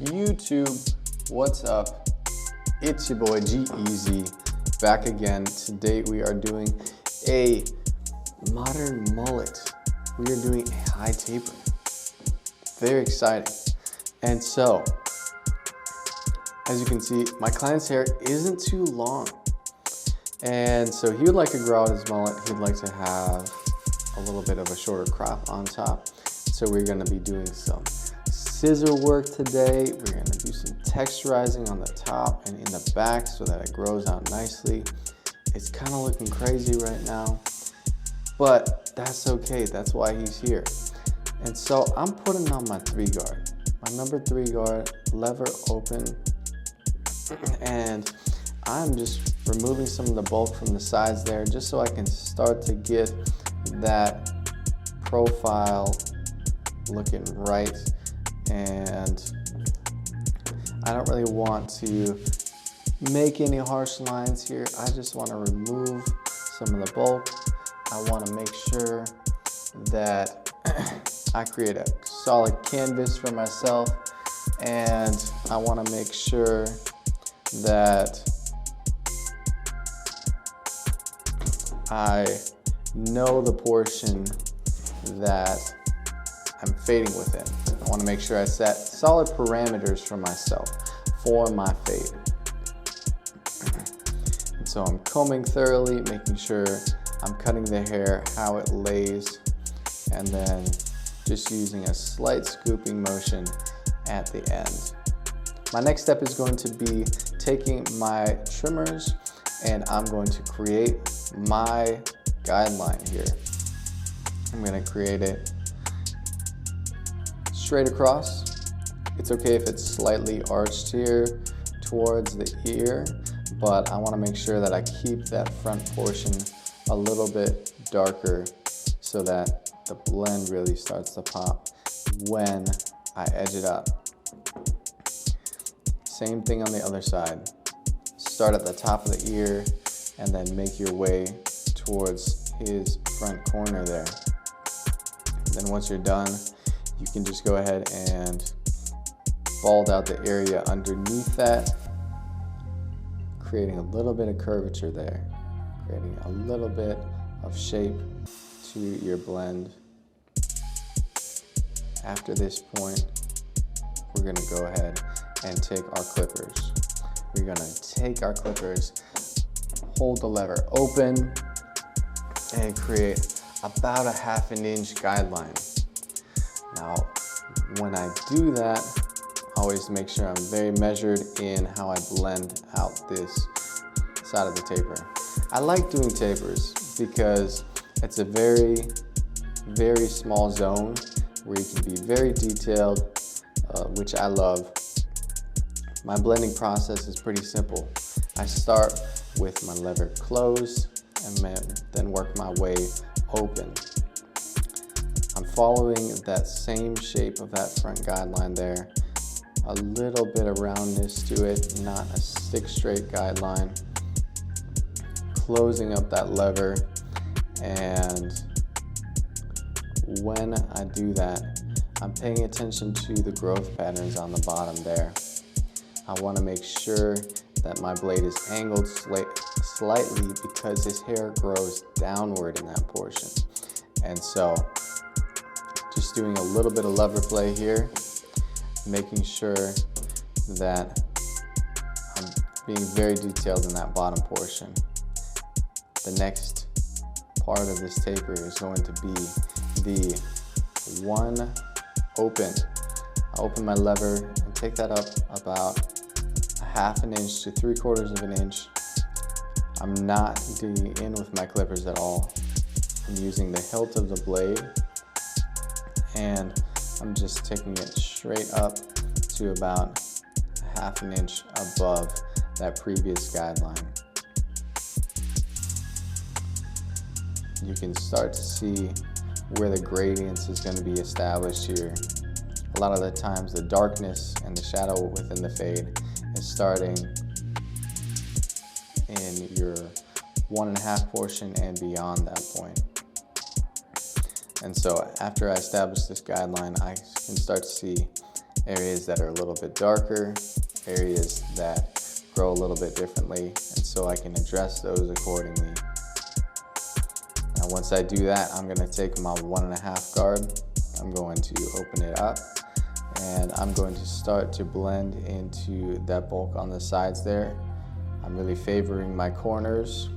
YouTube, what's up? It's your boy G-Easy back again. Today we are doing a modern mullet. We are doing a high taper. Very exciting. And so, as you can see, my client's hair isn't too long. And so he would like to grow out his mullet. He'd like to have a little bit of a shorter crop on top. So we're gonna be doing some scissor work today. We're gonna do some texturizing on the top and in the back so that it grows out nicely. It's kind of looking crazy right now, but that's okay. That's why he's here. And so I'm putting on my 3-guard, my number 3 guard, lever open, and I'm just removing some of the bulk from the sides there just so I can start to get that profile looking right. And I don't really want to make any harsh lines here. I just want to remove some of the bulk. I want to make sure that I create a solid canvas for myself, and I want to make sure that I know the portion that I'm fading within. I want to make sure I set solid parameters for myself for my fade. And so I'm combing thoroughly, making sure I'm cutting the hair how it lays, and then just using a slight scooping motion at the end. My next step is going to be taking my trimmers and I'm going to create my guideline here. I'm going to create it straight across. It's okay if it's slightly arched here towards the ear, but I want to make sure that I keep that front portion a little bit darker so that the blend really starts to pop when I edge it up. Same thing on the other side. Start at the top of the ear and then make your way towards his front corner there. And then once you're done, you can just go ahead and bald out the area underneath that, creating a little bit of curvature there, creating a little bit of shape to your blend. After this point, we're gonna go ahead and take our clippers. We're gonna take our clippers, hold the lever open, and create about a ½ inch guideline. Now, when I do that, always make sure I'm very measured in how I blend out this side of the taper. I like doing tapers because it's a very, very small zone where you can be very detailed, which I love. My blending process is pretty simple. I start with my lever closed and then work my way open. I'm following that same shape of that front guideline there. A little bit of roundness to it, not a stick straight guideline. Closing up that lever, and when I do that, I'm paying attention to the growth patterns on the bottom there. I want to make sure that my blade is angled slightly because his hair grows downward in that portion. And so just doing a little bit of lever play here, making sure that I'm being very detailed in that bottom portion. The next part of this taper is going to be the one open. I open my lever and take that up about a ½ inch to 3/4 inch. I'm not digging in with my clippers at all. I'm using the hilt of the blade, and I'm just taking it straight up to about a ½ inch above that previous guideline. You can start to see where the gradients is going to be established here. A lot of the times the darkness and the shadow within the fade is starting in your 1.5 portion and beyond that point. And so after I establish this guideline, I can start to see areas that are a little bit darker, areas that grow a little bit differently, and so I can address those accordingly. Now once I do that, I'm going to take my 1.5 guard, I'm going to open it up, and I'm going to start to blend into that bulk on the sides there. I'm really favoring my corners,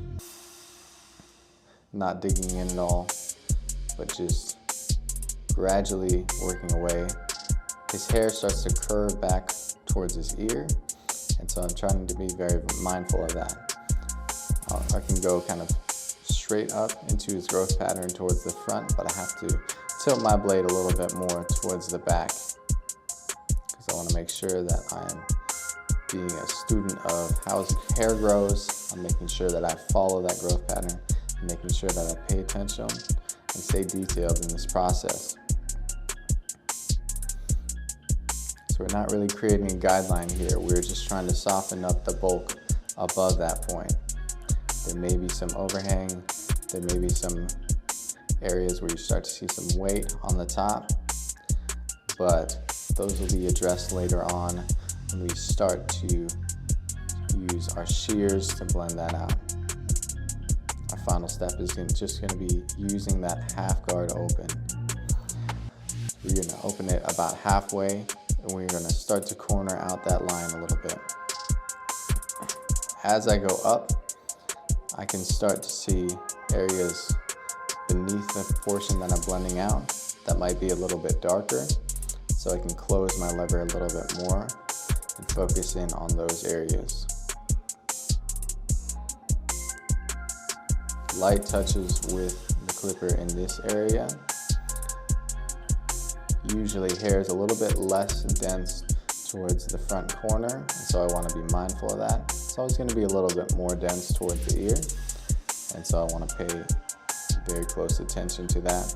not digging in at all, but just gradually working away. His hair starts to curve back towards his ear, and so I'm trying to be very mindful of that. I can go kind of straight up into his growth pattern towards the front, but I have to tilt my blade a little bit more towards the back, because I want to make sure that I'm being a student of how his hair grows. I'm making sure that I follow that growth pattern, and making sure that I pay attention and stay detailed in this process. So we're not really creating a guideline here. We're just trying to soften up the bulk above that point. There may be some overhang. There may be some areas where you start to see some weight on the top, but those will be addressed later on when we start to use our shears to blend that out. Our final step is just going to be using that half guard open. We're going to open it about halfway, and we're going to start to corner out that line a little bit. As I go up, I can start to see areas beneath the portion that I'm blending out that might be a little bit darker, so I can close my lever a little bit more and focus in on those areas. Light touches with the clipper in this area. Usually hair is a little bit less dense towards the front corner, and so I want to be mindful of that. It's always going to be a little bit more dense towards the ear, and so I want to pay very close attention to that.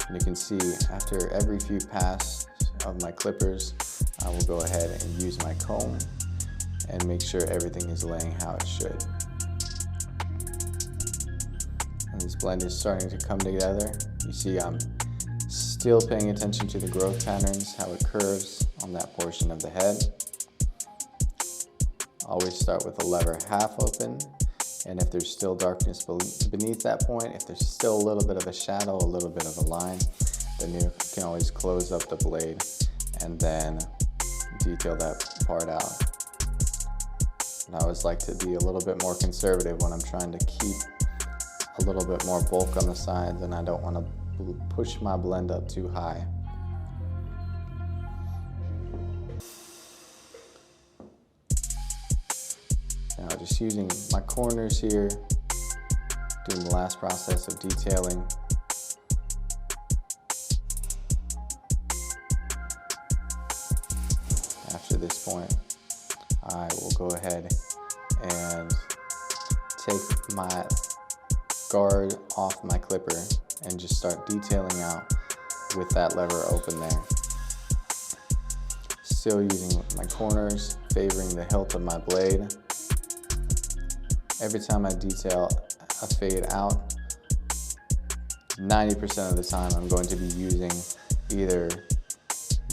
And you can see after every few passes of my clippers, I will go ahead and use my comb and make sure everything is laying how it should. And this blend is starting to come together. You see I'm still paying attention to the growth patterns, how it curves on that portion of the head. Always start with the lever half open, and if there's still darkness beneath that point, if there's still a little bit of a shadow, a little bit of a line, then you can always close up the blade and then detail that part out. And I always like to be a little bit more conservative when I'm trying to keep a little bit more bulk on the sides, and I don't want to push my blend up too high. Now just using my corners here, doing the last process of detailing. After this point, I will go ahead and take my guard off my clipper and just start detailing out with that lever open there. Still using my corners, favoring the hilt of my blade. Every time I detail a fade out, 90% of the time I'm going to be using either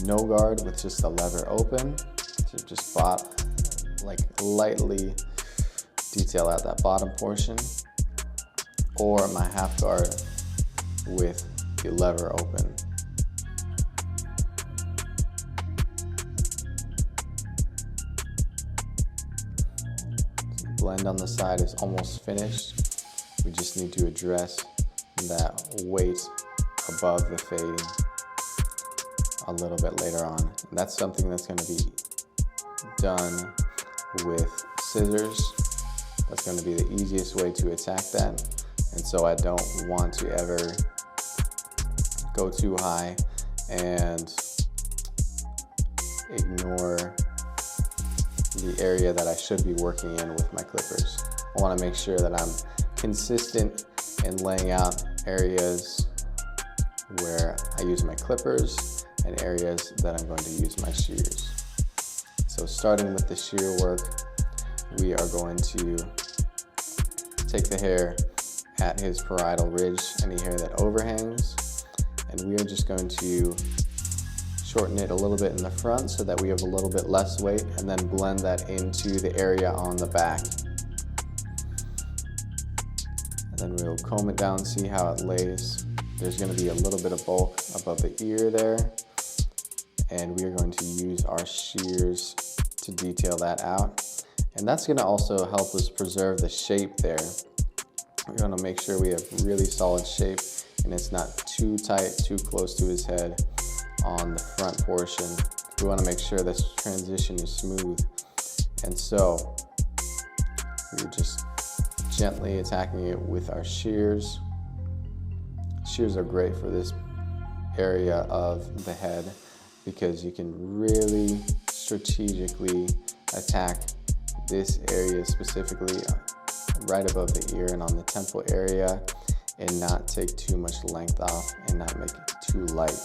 no guard with just the lever open to just lightly detail out that bottom portion, or my half guard with the lever open. The blend on the side is almost finished. We just need to address that weight above the fading a little bit later on. And that's something that's going to be done with scissors. That's going to be the easiest way to attack that. And so I don't want to ever go too high and ignore the area that I should be working in with my clippers. I want to make sure that I'm consistent in laying out areas where I use my clippers and areas that I'm going to use my shears. So starting with the shear work, we are going to take the hair at his parietal ridge, any hair that overhangs, and we are just going to shorten it a little bit in the front so that we have a little bit less weight, and then blend that into the area on the back. And then we'll comb it down, see how it lays. There's going to be a little bit of bulk above the ear there, and we are going to use our shears to detail that out. And that's going to also help us preserve the shape there. We're going to make sure we have really solid shape and it's not too tight, too close to his head on the front portion. We want to make sure this transition is smooth. And so we're just gently attacking it with our shears. Shears are great for this area of the head because you can really strategically attack this area specifically right above the ear and on the temple area, and not take too much length off and not make it too light.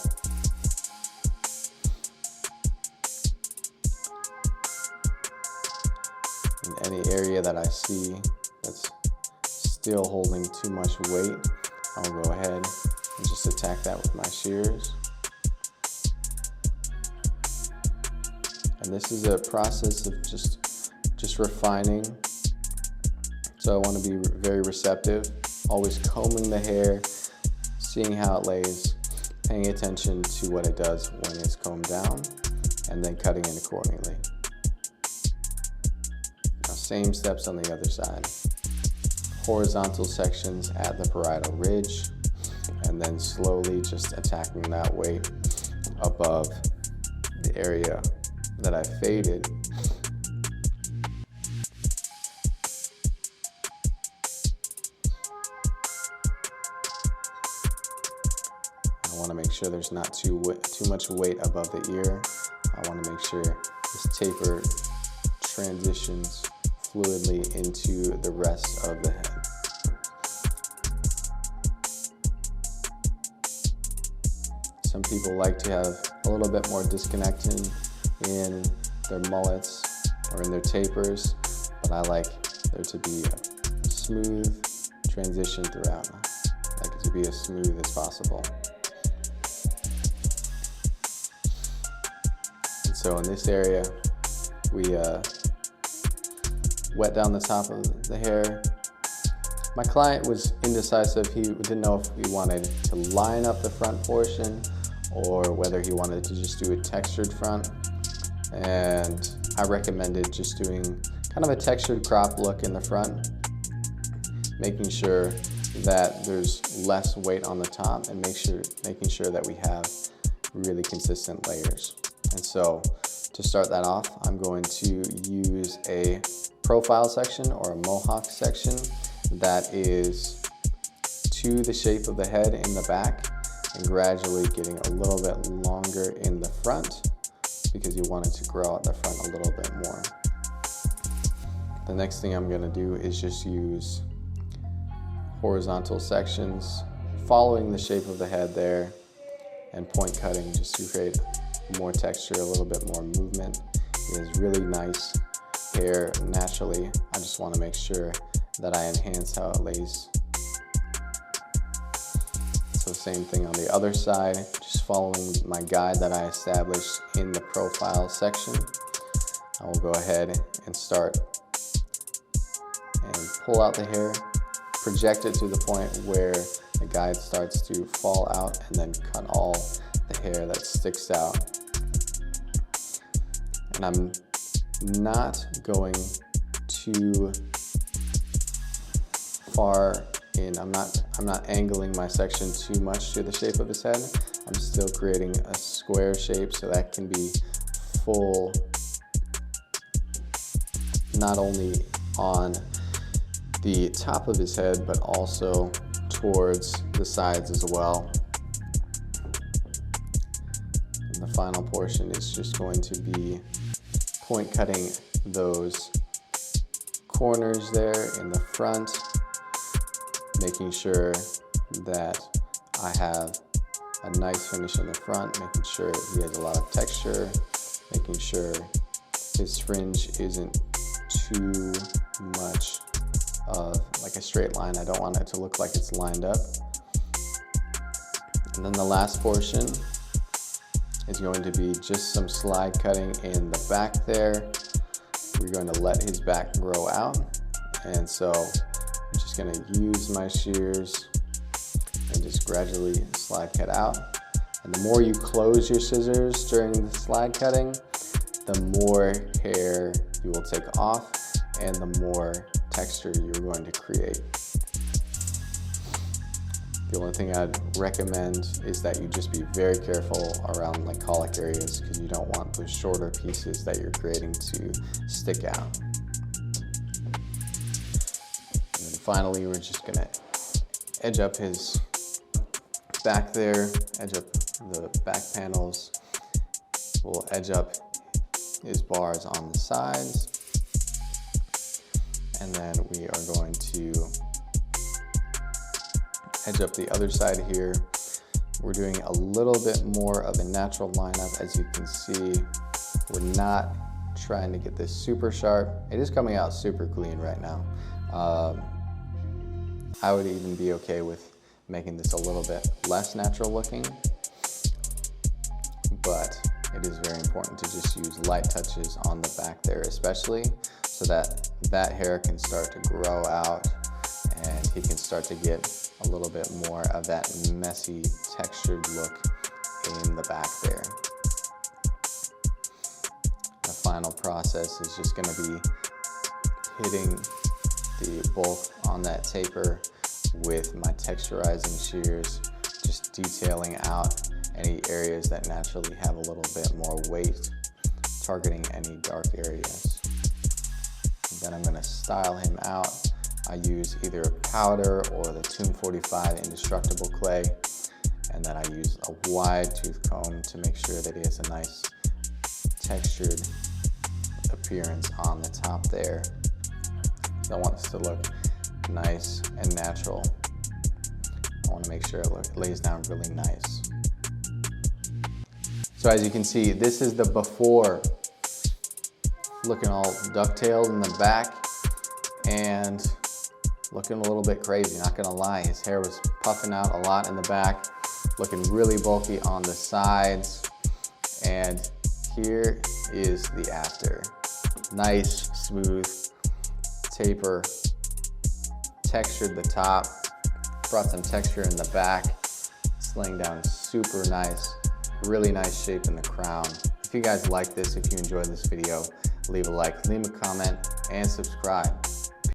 In any area that I see that's still holding too much weight, I'll go ahead and just attack that with my shears. And this is a process of just refining. So I want to be very receptive, always combing the hair, seeing how it lays, paying attention to what it does when it's combed down, and then cutting it accordingly. Now, same steps on the other side. Horizontal sections at the parietal ridge, and then slowly just attacking that weight above the area that I faded. I want to make sure there's not too much weight above the ear. I want to make sure this taper transitions fluidly into the rest of the head. Some people like to have a little bit more disconnecting in their mullets or in their tapers, but I like there to be a smooth transition throughout. I like it to be as smooth as possible. And so in this area, we wet down the top of the hair. My client was indecisive. He didn't know if he wanted to line up the front portion or whether he wanted to just do a textured front. And I recommended just doing kind of a textured crop look in the front, making sure that there's less weight on the top and making sure that we have really consistent layers. And so to start that off, I'm going to use a profile section or a mohawk section that is to the shape of the head in the back and gradually getting a little bit longer in the front because you want it to grow out the front a little bit more. The next thing I'm going to do is just use horizontal sections following the shape of the head there and point cutting just to create more texture, a little bit more movement. It is really nice hair naturally. I just want to make sure that I enhance how it lays. So same thing on the other side, just following my guide that I established in the profile section. I will go ahead and start and pull out the hair, project it to the point where the guide starts to fall out, and then cut all the hair that sticks out. And I'm not going too far in. I'm not angling my section too much to the shape of his head. I'm still creating a square shape so that can be full, not only on the top of his head, but also towards the sides as well. And the final portion is just going to be point cutting those corners there in the front, making sure that I have a nice finish in the front, making sure he has a lot of texture, making sure his fringe isn't too much of like a straight line. I don't want it to look like it's lined up. And then the last portion is going to be just some slide cutting in the back there. We're going to let his back grow out. And so I'm just going to use my shears and just gradually slide cut out. And the more you close your scissors during the slide cutting, the more hair you will take off and the more texture you're going to create. The only thing I'd recommend is that you just be very careful around like colic areas, because you don't want the shorter pieces that you're creating to stick out. And then finally, we're just gonna edge up his back there, edge up the back panels. We'll edge up his bars on the sides. And then we are going to edge up the other side here. We're doing a little bit more of a natural lineup. As you can see, we're not trying to get this super sharp. It is coming out super clean right now. I would even be okay with making this a little bit less natural looking, but it is very important to just use light touches on the back there, especially so that that hair can start to grow out and he can start to get a little bit more of that messy textured look in the back there. The final process is just going to be hitting the bulk on that taper with my texturizing shears, just detailing out any areas that naturally have a little bit more weight, targeting any dark areas. And then I'm going to style him out. I use either a powder or the Tomb 45 indestructible clay, and then I use a wide tooth comb to make sure that he has a nice textured appearance on the top there. I want this to look nice and natural. I want to make sure it lays down really nice. So as you can see, this is the before, looking all ducktailed in the back and looking a little bit crazy, not gonna lie. His hair was puffing out a lot in the back, looking really bulky on the sides. And here is the after. Nice, smooth taper, textured the top, brought some texture in the back. It's laying down super nice, really nice shape in the crown. If you guys like this, if you enjoyed this video, leave a like, leave a comment, and subscribe.